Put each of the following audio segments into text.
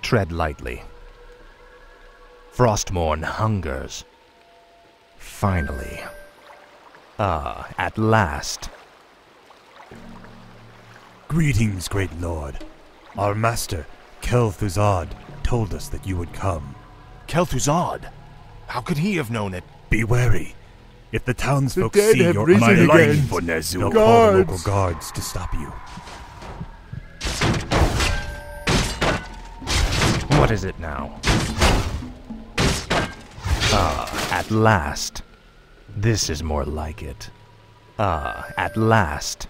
Tread lightly. Frostmourne hungers. Finally. At last. Greetings, great lord. Our master, Kel'Thuzad, told us that you would come. Kel'Thuzad? How could he have known it? Be wary. If the townsfolk The dead see have your risen mighty again. life, they'll call the Guards. local guards to stop you. What is it now? At last. This is more like it. At last.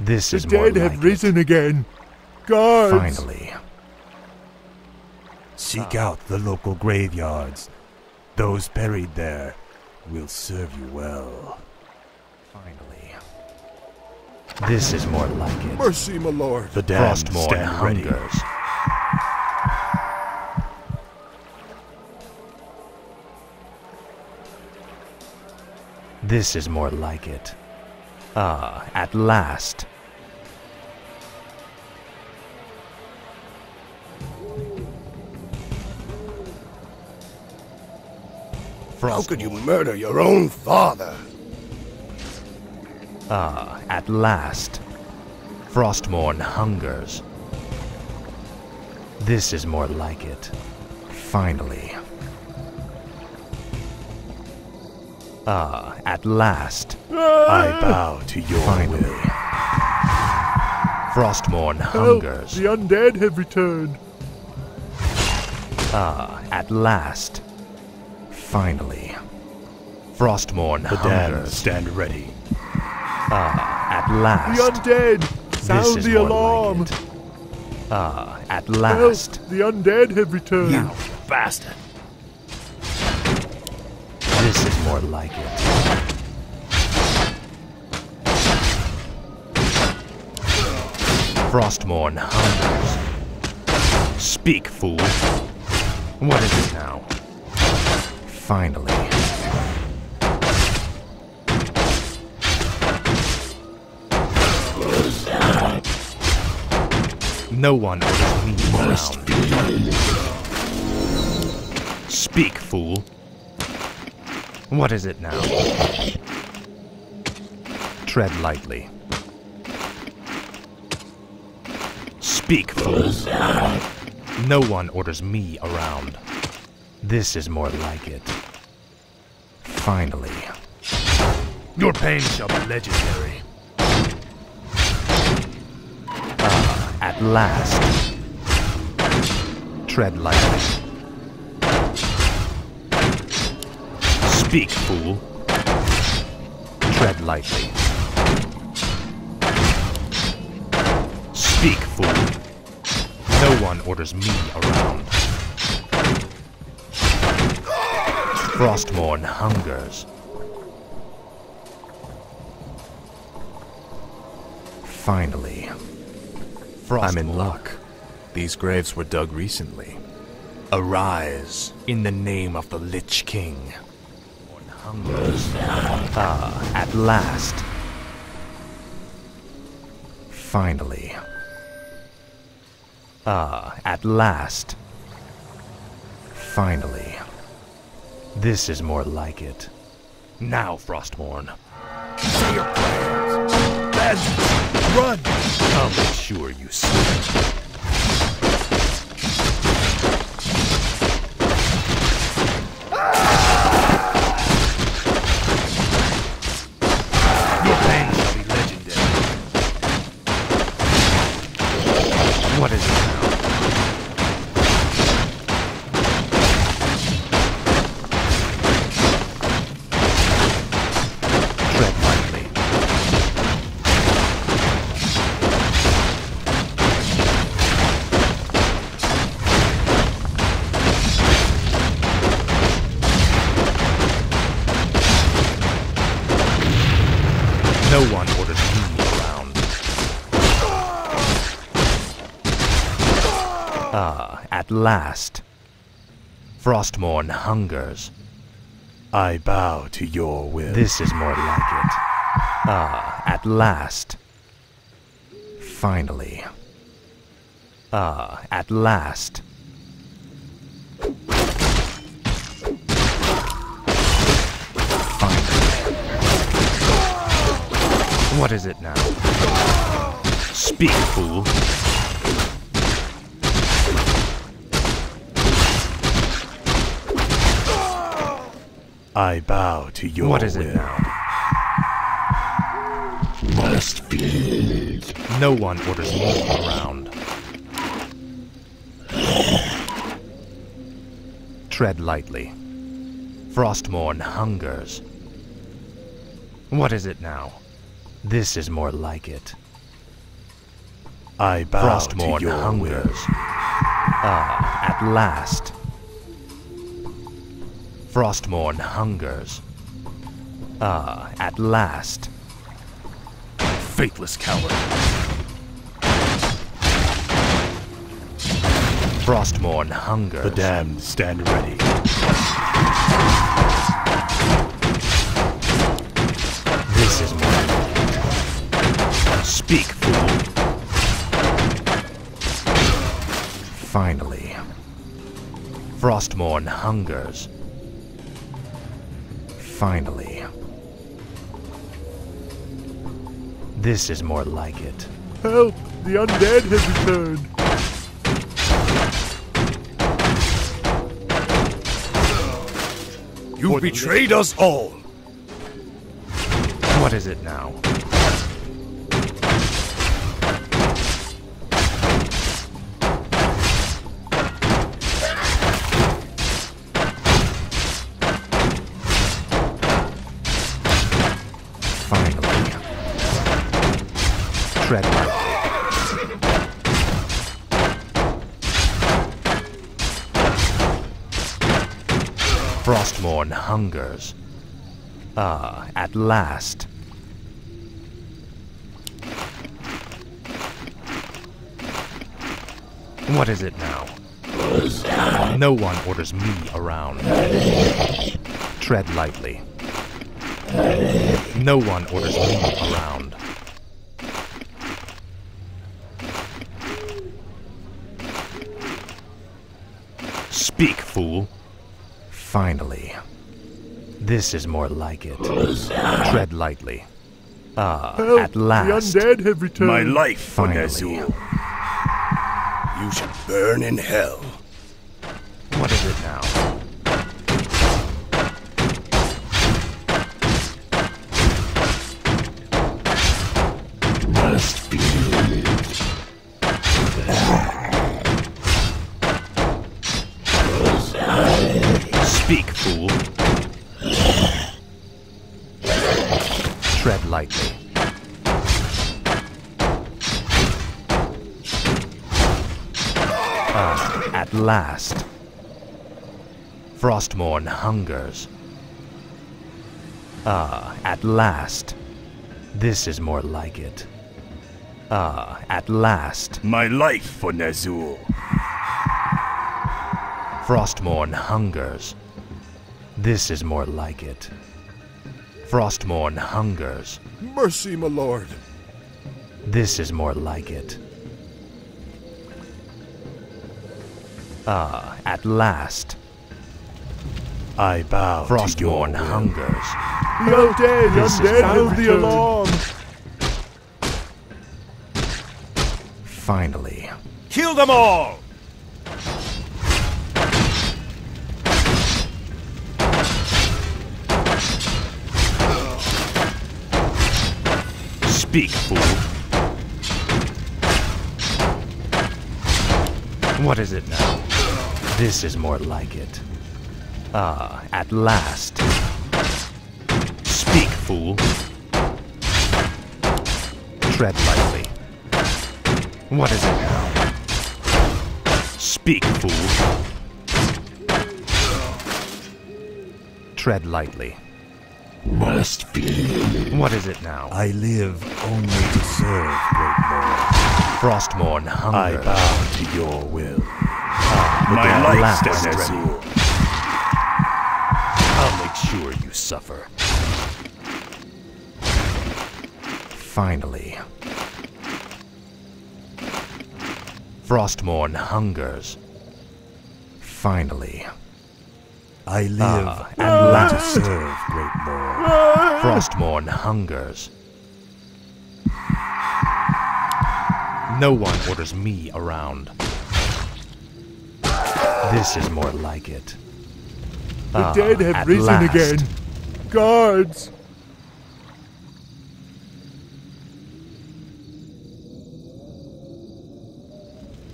This is The more dead like have risen it. again. Guards! Finally. Seek out the local graveyards. Those buried there will serve you well. Finally. This is more like it. Mercy, my lord. The damned Frostmourne stand ready. hungers. This is more like it. At last. How could you murder your own father? At last. Frostmourne hungers. This is more like it. Finally. At last. I bow to your Finally. will. Frostmourne Help! hungers. The undead have returned. At last. Finally. Frostmourne The damned hungers. stand ready. At The last. undead! This Sound is the more alarm! like it. At Help! last. The undead have returned. You bastard! This is more like it. Frostmourne hungers. Speak, fool. What is it now? Finally. No one orders me around. Speak, fool. What is it now? Tread lightly. Speak, fool. No one orders me around. This is more like it. Finally. Your pain shall be legendary. At last. Tread lightly. Speak, fool. Tread lightly. Speak, fool. No one orders me around. Frostmourne hungers. Finally. I'm in luck. These graves were dug recently. Arise in the name of the Lich King. Hungers. At last. Finally. At last. Finally. This is more like it. Now, Frostmourne. Say your prayers. Bandits, run! I'll make sure you see. Your pain shall be legendary. What is it now? Tread lightly. No one orders me around. At last. Frostmourne hungers. I bow to your will. This is more like it. Ah, at last. Finally. Ah, at last. Finally. What is it now? Speak, fool. I bow to your will. What is it now? Must be. No one orders me around. Tread lightly. Frostmourne hungers. What is it now? This is more like it. I bow to Frostmourne your hungers. will. Ah, at last. Frostmourne hungers. Ah, at last. Faithless coward. Frostmourne hungers. The damned stand ready. This is more like it. Speak, fool. Finally. Frostmourne hungers. Finally. This is more like it. Help! The undead has returned. You betrayed us all. What is it now? Finally. Tread lightly. Frostmourne hungers. Ah, at last. What is it now? No one orders me around. Tread lightly. No one orders me around. Speak, fool. Finally. This is more like it. Tread lightly. Ah, Help! at last. The undead have returned. My life, Finally. Nezul. You should burn in hell. What is it now? Must be. Speak, fool. Tread lightly. Ah, at last. Frostmourne hungers. Ah, at last. This is more like it. Ah, at last. My life for Nezul. Frostmourne hungers. This is more like it. Frostmourne hungers. Mercy, my lord. This is more like it. Ah, at last. I bow to your Frostmourne will. hungers. The undead, This is undead fine. sound the alarm. Finally. Kill them all! Speak, fool. What is it now? This is more like it. Ah, at last. Speak, fool. Tread lightly. What is it now? Speak, fool. Tread lightly. Must be. What is it now? I live only to serve, great lord. Frostmourne I hungers. bow to your will. My At life last. for Nezul. I'll make sure suffer. Finally. Frostmourne hungers. Finally. I live and last. to serve, great lord. Frostmourne hungers. No one orders me around. This is more like it. The dead have at risen last. again. Guards!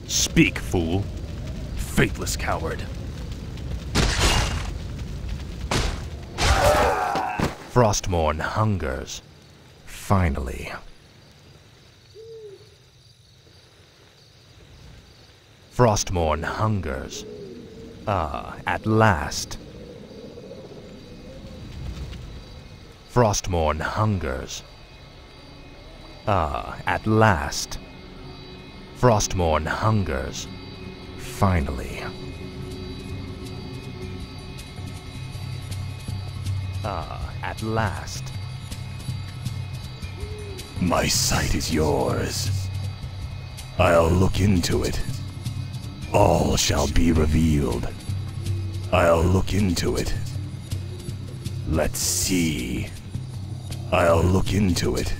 Speak, fool. Faithless coward. Frostmourne hungers. Finally. Frostmourne hungers. At last. Frostmourne hungers. At last. Frostmourne hungers. Finally. At last. My sight is yours. I'll look into it. All shall be revealed. I'll look into it. Let's see. I'll look into it.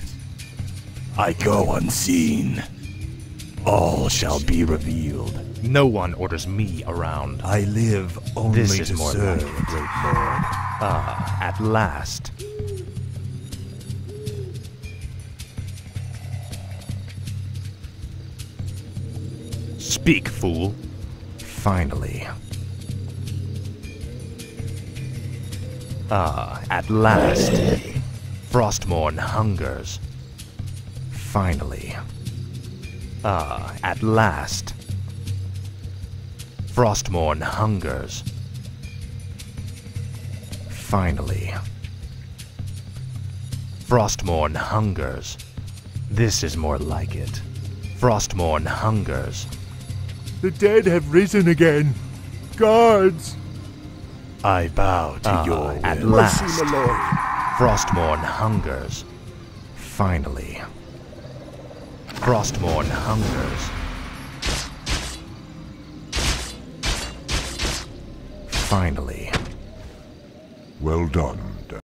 I go unseen. All shall be revealed. No one orders me around. I live only This is to more serve, like it. great lord. At last. Speak, fool. Finally. At last. Frostmourne hungers. Finally. At last. Frostmourne hungers. Finally. Frostmourne hungers. This is more like it. Frostmourne hungers. The dead have risen again. Guards! I bow to your at will. last. Mercy, my lord. Frostmourne hungers. Finally. Frostmourne hungers. Finally. Well done.